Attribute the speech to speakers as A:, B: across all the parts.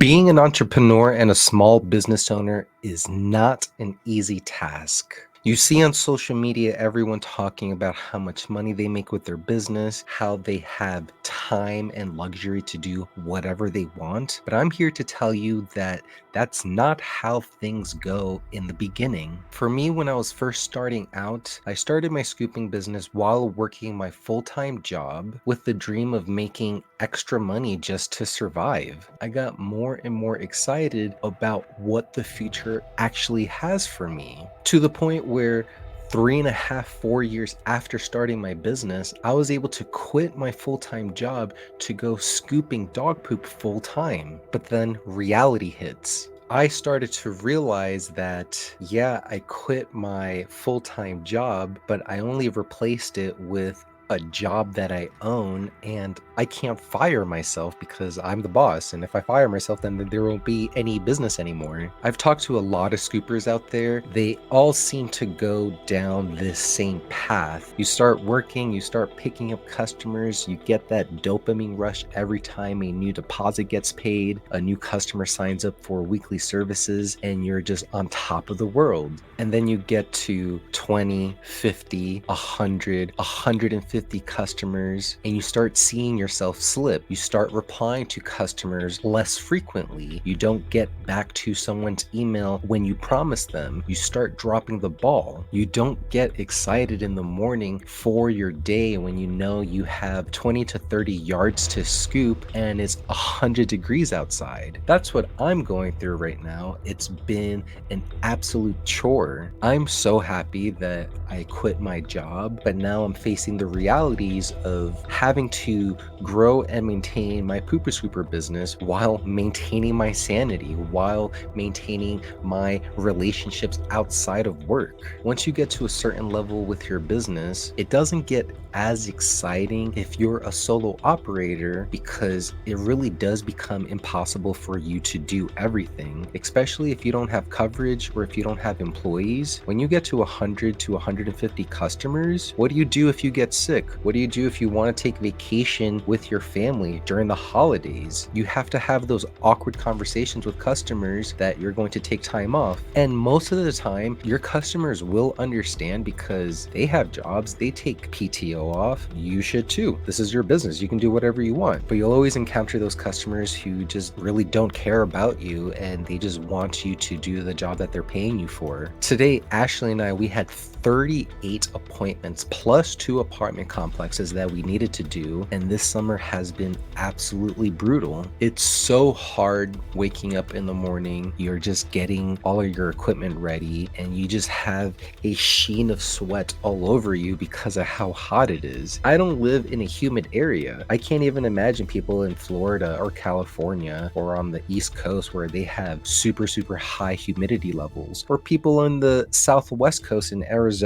A: Being an entrepreneur and a small business owner is not an easy task. You see on social media everyone talking about how much money they make with their business, how they have time and luxury to do whatever they want. But I'm here to tell you that that's not how things go in the beginning. For me, when I was first starting out, I started my scooping business while working my full-time job with the dream of making extra money just to survive. I got more and more excited about what the future actually has for me, to the point where 3.5, 4 years after starting my business, I was able to quit my full-time job to go scooping dog poop full-time. But then reality hits. I started to realize that, yeah, I quit my full-time job, but I only replaced it with a job that I own, and I can't fire myself because I'm the boss. And if I fire myself, then there won't be any business anymore. I've talked to a lot of scoopers out there. They all seem to go down this same path. You start working, you start picking up customers, you get that dopamine rush every time a new deposit gets paid, a new customer signs up for weekly services, and you're just on top of the world. And then you get to 20, 50, 100, 150 customers, and you start seeing yourself slip. You start replying to customers less frequently. You don't get back to someone's email when you promise them. You start dropping the ball. You don't get excited in the morning for your day when you know you have 20 to 30 yards to scoop and it's 100 degrees outside. That's what I'm going through right now. It's been an absolute chore. I'm so happy that I quit my job, but now I'm facing the realities of having to grow and maintain my pooper scooper business while maintaining my sanity, while maintaining my relationships outside of work. Once you get to a certain level with your business, it doesn't get as exciting if you're a solo operator, because it really does become impossible for you to do everything, especially if you don't have coverage or if you don't have employees. When you get to 100 to 150 customers, what do you do if you get sick? What do you do if you want to take vacation with your family during the holidays? You have to have those awkward conversations with customers that you're going to take time off. And most of the time, your customers will understand because they have jobs, they take PTO off. You should too. This is your business. You can do whatever you want. But you'll always encounter those customers who just really don't care about you and they just want you to do the job that they're paying you for. Today, Ashley and I, we had 38 appointments plus 2 apartment complexes that we needed to do, and this summer has been absolutely brutal. It's so hard waking up in the morning, you're just getting all of your equipment ready, and you just have a sheen of sweat all over you because of how hot it is. I don't live in a humid area. I can't even imagine people in Florida or California or on the East Coast where they have super high humidity levels, or people on the Southwest Coast in Arizona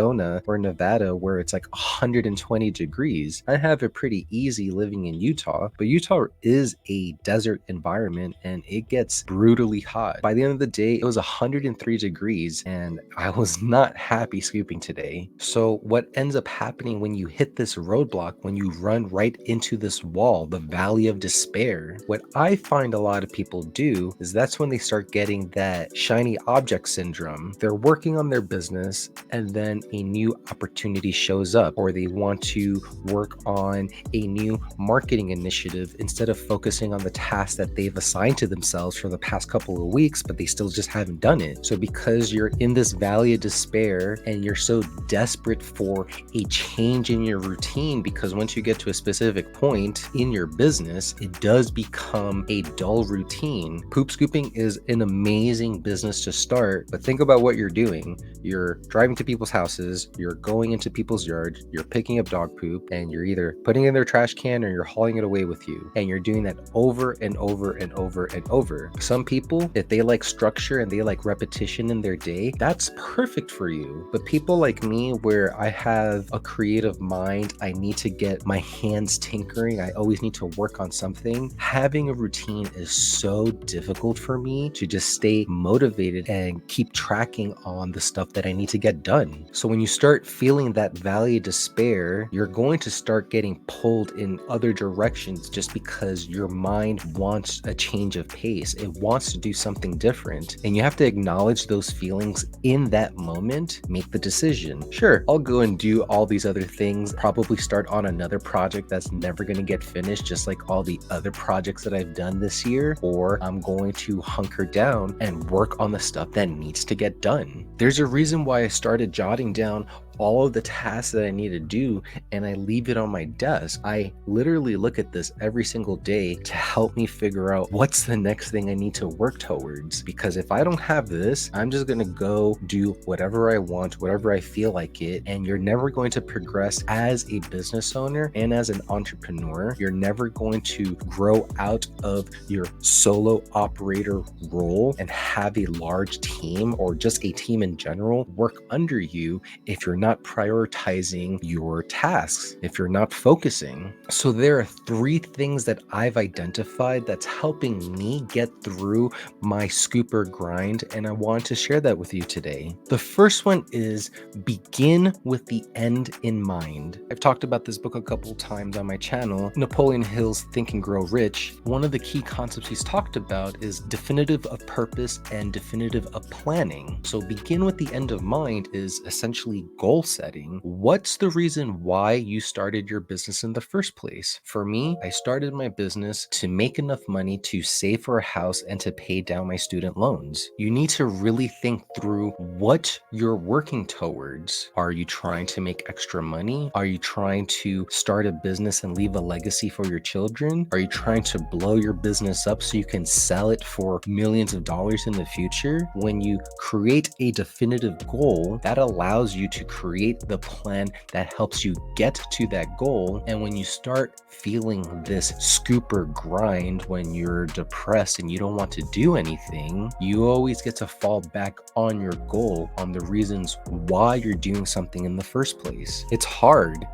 A: or Nevada where it's like 120 degrees. I have it pretty easy living in Utah, but Utah is a desert environment and it gets brutally hot. By the end of the day, it was 103 degrees and I was not happy scooping today. So what ends up happening when you hit this roadblock, when you run right into this wall, the valley of despair, what I find a lot of people do is that's when they start getting that shiny object syndrome. They're working on their business and then a new opportunity shows up, or they want to work on a new marketing initiative instead of focusing on the task that they've assigned to themselves for the past couple of weeks, but they still just haven't done it. So because you're in this valley of despair and you're so desperate for a change in your routine, because once you get to a specific point in your business, it does become a dull routine. Poop scooping is an amazing business to start, but think about what you're doing. You're driving to people's houses, you're going into people's yards, you're picking up dog poop, and you're either putting it in their trash can or you're hauling it away with you. And you're doing that over and over and over and over. Some people, if they like structure and they like repetition in their day, that's perfect for you. But people like me, where I have a creative mind, I need to get my hands tinkering, I always need to work on something. Having a routine is so difficult for me to just stay motivated and keep tracking on the stuff that I need to get done. So when you start feeling that valley of despair, you're going to start getting pulled in other directions just because your mind wants a change of pace. It wants to do something different. And you have to acknowledge those feelings in that moment, make the decision. Sure, I'll go and do all these other things, probably start on another project that's never going to get finished, just like all the other projects that I've done this year, or I'm going to hunker down and work on the stuff that needs to get done. There's a reason why I started jotting down all of the tasks that I need to do and I leave it on my desk. I literally look at this every single day to help me figure out what's the next thing I need to work towards. Because if I don't have this, I'm just gonna go do whatever I want, whatever I feel like it, and you're never going to progress as a business owner and as an entrepreneur. You're never going to grow out of your solo operator role and have a large team or just a team in general work under you if you're not prioritizing your tasks, if you're not focusing. So there are 3 things that I've identified that's helping me get through my scooper grind, and I want to share that with you today. The first one is begin with the end in mind. I've talked about this book a couple times on my channel, Napoleon Hill's Think and Grow Rich. One of the key concepts he's talked about is definitive of purpose and definitive of planning. So begin with the end of mind is essentially goal setting. What's the reason why you started your business in the first place? For me, I started my business to make enough money to save for a house and to pay down my student loans. You need to really think through what you're working towards. Are you trying to make extra money? Are you trying to start a business and leave a legacy for your children? Are you trying to blow your business up so you can sell it for millions of dollars in the future? When you create a definitive goal, that allows you to create the plan that helps you get to that goal. And when you start feeling this scooper grind, when you're depressed and you don't want to do anything, you always get to fall back on your goal, on the reasons why you're doing something in the first place. It's hard,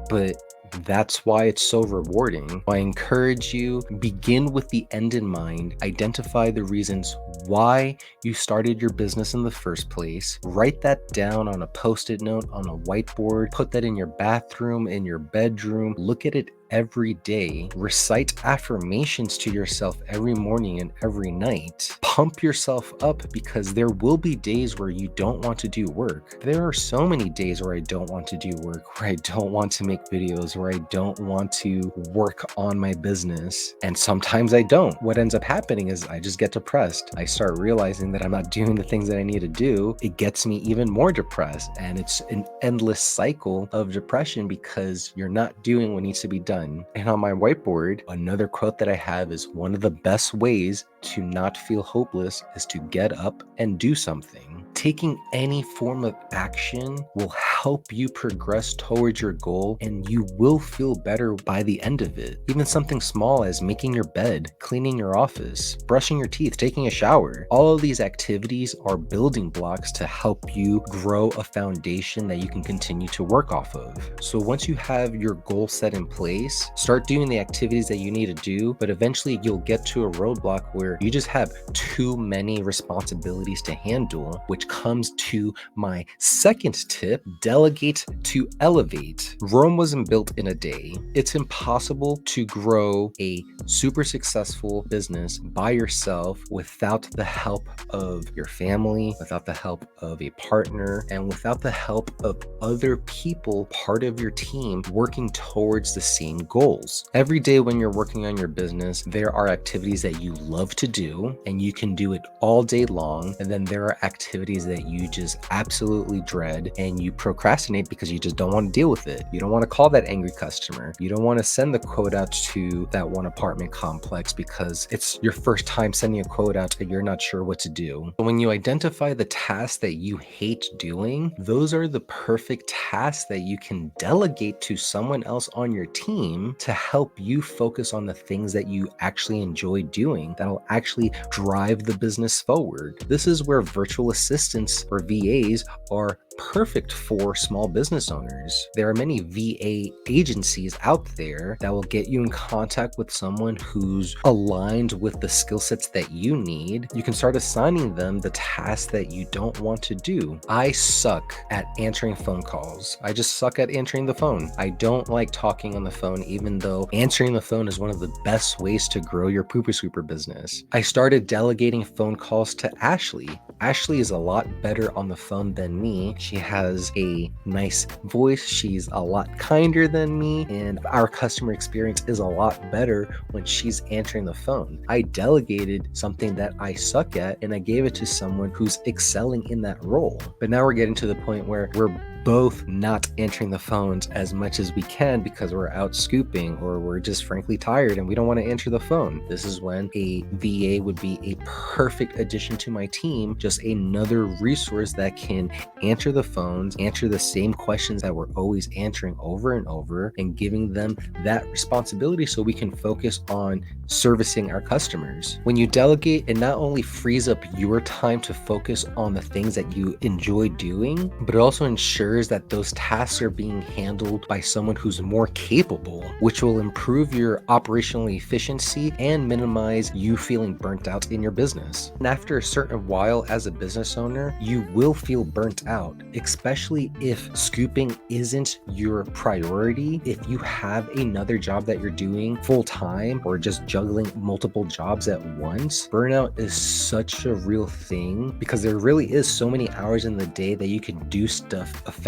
A: but that's why it's so rewarding. I encourage you, begin with the end in mind, identify the reasons why you started your business in the first place, write that down on a post-it note, on a whiteboard, put that in your bathroom, in your bedroom, look at it every day, recite affirmations to yourself every morning and every night. Pump yourself up because there will be days where you don't want to do work. There are so many days where I don't want to do work, where I don't want to make videos, where I don't want to work on my business. And sometimes I don't. What ends up happening is I just get depressed. I start realizing that I'm not doing the things that I need to do. It gets me even more depressed. And it's an endless cycle of depression because you're not doing what needs to be done. And on my whiteboard, another quote that I have is, one of the best ways to not feel hopeless is to get up and do something. Taking any form of action will help you progress towards your goal, and you will feel better by the end of it. Even something small as making your bed, cleaning your office, brushing your teeth, taking a shower. All of these activities are building blocks to help you grow a foundation that you can continue to work off of. So once you have your goal set in place, start doing the activities that you need to do, but eventually you'll get to a roadblock where you just have too many responsibilities to handle, which comes to my second tip: delegate to elevate. Rome wasn't built in a day. It's impossible to grow a super successful business by yourself without the help of your family, without the help of a partner, and without the help of other people, part of your team, working towards the same goals. Every day when you're working on your business, there are activities that you love to do and you can do it all day long. And then there are activities that you just absolutely dread and you procrastinate because you just don't want to deal with it. You don't want to call that angry customer. You don't want to send the quote out to that one apartment complex because it's your first time sending a quote out and you're not sure what to do. When you identify the tasks that you hate doing, those are the perfect tasks that you can delegate to someone else on your team to help you focus on the things that you actually enjoy doing that'll actually drive the business forward. This is where virtual assistants assistants or VAs are perfect for small business owners. There are many VA agencies out there that will get you in contact with someone who's aligned with the skill sets that you need. You can start assigning them the tasks that you don't want to do. I suck at answering phone calls. I just suck at answering the phone. I don't like talking on the phone, even though answering the phone is one of the best ways to grow your pooper scooper business. I started delegating phone calls to Ashley. Ashley is a lot better on the phone than me. She has a nice voice. She's a lot kinder than me, and our customer experience is a lot better when she's answering the phone. I delegated something that I suck at, and I gave it to someone who's excelling in that role. But now we're getting to the point where we're both not answering the phones as much as we can because we're out scooping, or we're just frankly tired and we don't want to answer the phone. This is when a VA would be a perfect addition to my team, just another resource that can answer the phones, answer the same questions that we're always answering over and over, and giving them that responsibility so we can focus on servicing our customers. When you delegate, it not only frees up your time to focus on the things that you enjoy doing, but it also ensures that those tasks are being handled by someone who's more capable, which will improve your operational efficiency and minimize you feeling burnt out in your business. And after a certain while as a business owner, you will feel burnt out, especially if scooping isn't your priority. If you have another job that you're doing full time or just juggling multiple jobs at once, burnout is such a real thing because there really is so many hours in the day that you can do stuff effectively.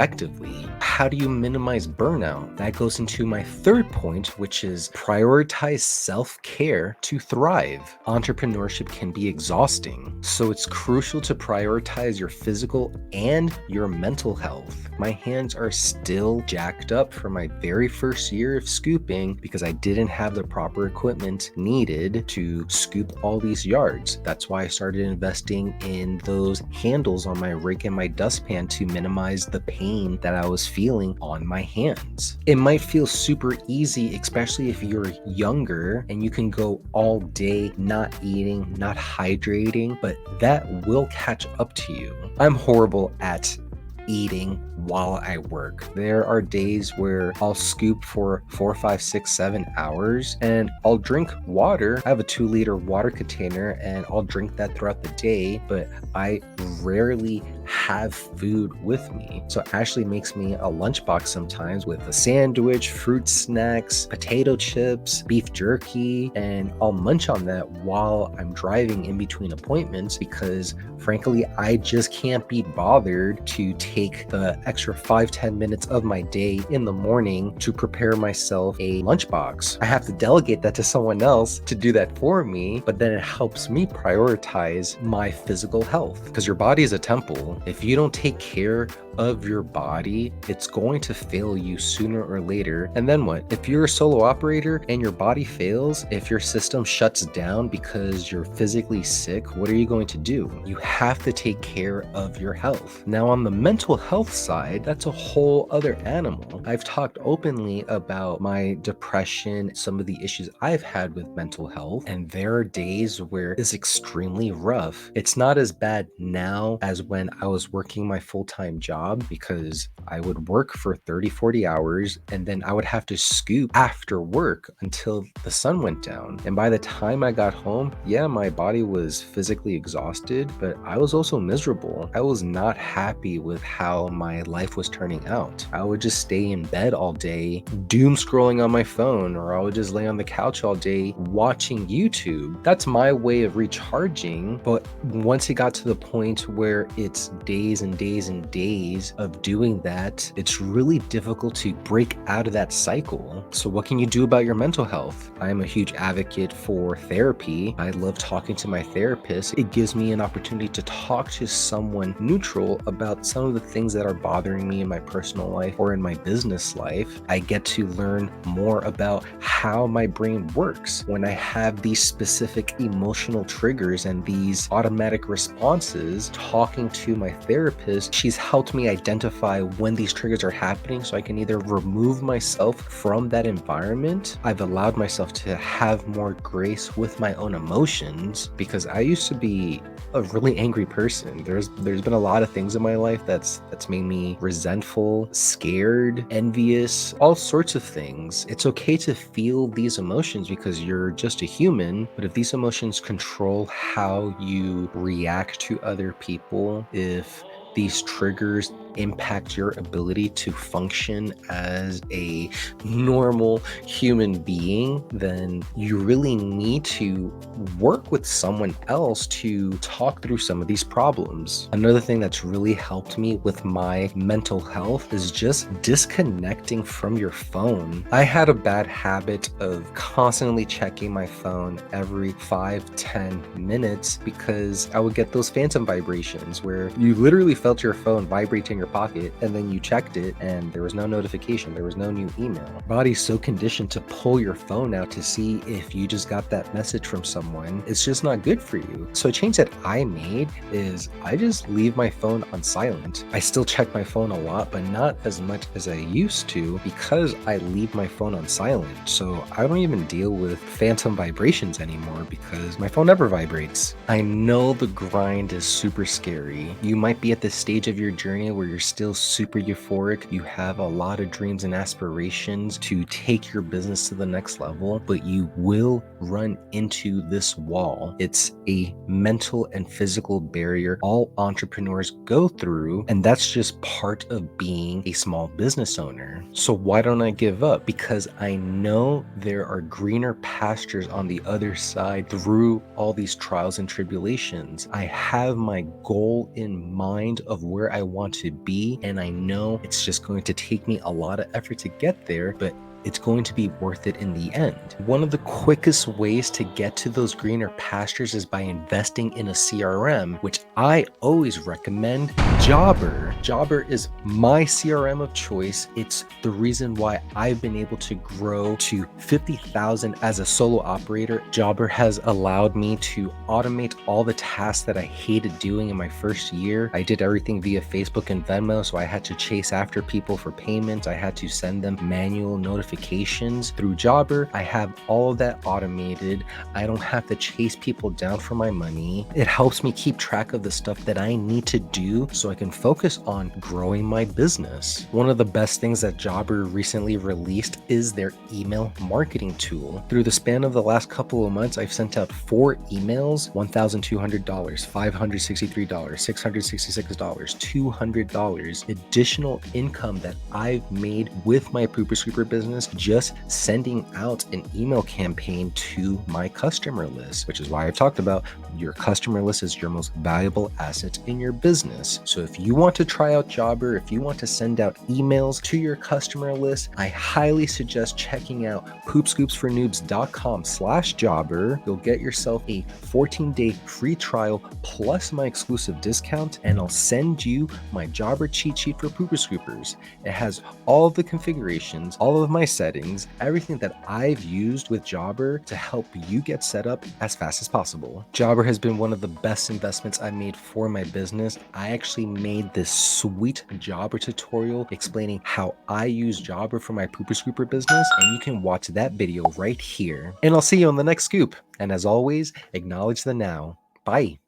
A: How do you minimize burnout? That goes into my third point, which is prioritize self-care to thrive. Entrepreneurship can be exhausting, so it's crucial to prioritize your physical and your mental health. My hands are still jacked up from my very first year of scooping because I didn't have the proper equipment needed to scoop all these yards. That's why I started investing in those handles on my rake and my dustpan to minimize the pain that I was feeling on my hands. It might feel super easy, especially if you're younger and you can go all day not eating, not hydrating, but that will catch up to you. I'm horrible at eating while I work. There are days where I'll scoop for 4, 5, 6, 7 hours and I'll drink water. I have a 2-liter water container and I'll drink that throughout the day, but I rarely have food with me. So Ashley makes me a lunchbox sometimes with a sandwich, fruit snacks, potato chips, beef jerky, and I'll munch on that while I'm driving in between appointments because frankly, I just can't be bothered to take the extra 5-10 minutes of my day in the morning to prepare myself a lunchbox. I have to delegate that to someone else to do that for me, but then it helps me prioritize my physical health because your body is a temple. If you don't take care of your body, it's going to fail you sooner or later. And then what? If you're a solo operator and your body fails, if your system shuts down because you're physically sick, what are you going to do? You have to take care of your health. Now, on the mental health side, that's a whole other animal. I've talked openly about my depression, some of the issues I've had with mental health, and there are days where it's extremely rough. It's not as bad now as when I was working my full-time job because I would work for 30, 40 hours and then I would have to scoop after work until the sun went down. And by the time I got home, yeah, my body was physically exhausted, but I was also miserable. I was not happy with how my life was turning out. I would just stay in bed all day, doom scrolling on my phone, or I would just lay on the couch all day watching YouTube. That's my way of recharging. But once it got to the point where it's days and days and days of doing that, it's really difficult to break out of that cycle. So what can you do about your mental health? I am a huge advocate for therapy. I love talking to my therapist. It gives me an opportunity to talk to someone neutral about some of the things that are bothering me in my personal life or in my business life. I get to learn more about how my brain works when I have these specific emotional triggers and these automatic responses. Talking to my therapist, she's helped me identify when these triggers are happening so I can either remove myself from that environment. I've allowed myself to have more grace with my own emotions because I used to be a really angry person. There's been a lot of things in my life that's made me resentful, scared, envious, all sorts of things. It's okay to feel these emotions because you're just a human, but if these emotions control how you react to other people, if these triggers impact your ability to function as a normal human being, then you really need to work with someone else to talk through some of these problems. Another thing that's really helped me with my mental health is just disconnecting from your phone. I had a bad habit of constantly checking my phone every 5-10 minutes because I would get those phantom vibrations where you literally felt your phone vibrate in your pocket and then you checked it and there was no notification, there was no new email. Body's so conditioned to pull your phone out to see if you just got that message from someone. It's just not good for you. So a change that I made is I just leave my phone on silent. I still check my phone a lot, but not as much as I used to because I leave my phone on silent. So I don't even deal with phantom vibrations anymore because my phone never vibrates. I know the grind is super scary. You might be at this stage of your journey where you're still super euphoric. You have a lot of dreams and aspirations to take your business to the next level, but you will run into this wall. It's a mental and physical barrier all entrepreneurs go through, and that's just part of being a small business owner. So why don't I give up? Because I know there are greener pastures on the other side through all these trials and tribulations. I have my goal in mind of where I want to be, and I know it's just going to take me a lot of effort to get there, but it's going to be worth it in the end. One of the quickest ways to get to those greener pastures is by investing in a CRM, which I always recommend Jobber. Jobber is my CRM of choice. It's the reason why I've been able to grow to 50,000 as a solo operator. Jobber has allowed me to automate all the tasks that I hated doing in my first year. I did everything via Facebook and Venmo, so I had to chase after people for payments. I had to send them manual notifications. Through Jobber, I have all of that automated. I don't have to chase people down for my money. It helps me keep track of the stuff that I need to do so I can focus on growing my business. One of the best things that Jobber recently released is their email marketing tool. Through the span of the last couple of months, I've sent out 4 emails, $1,200, $563, $666, $200, additional income that I've made with my Pooper Scooper business just sending out an email campaign to my customer list, which is why I've talked about your customer list is your most valuable asset in your business. So if you want to try out Jobber, if you want to send out emails to your customer list, I highly suggest checking out poopscoopsfornoobs.com/jobber. You'll get yourself a 14-day free trial plus my exclusive discount, and I'll send you my Jobber cheat sheet for Pooper Scoopers. It has all of the configurations, all of my settings, everything that I've used with Jobber to help you get set up as fast as possible. Jobber has been one of the best investments I made for my business. I actually made this sweet Jobber tutorial explaining how I use Jobber for my Pooper Scooper business, and you can watch that video right here. And I'll see you on the next scoop. And as always, acknowledge the now. Bye.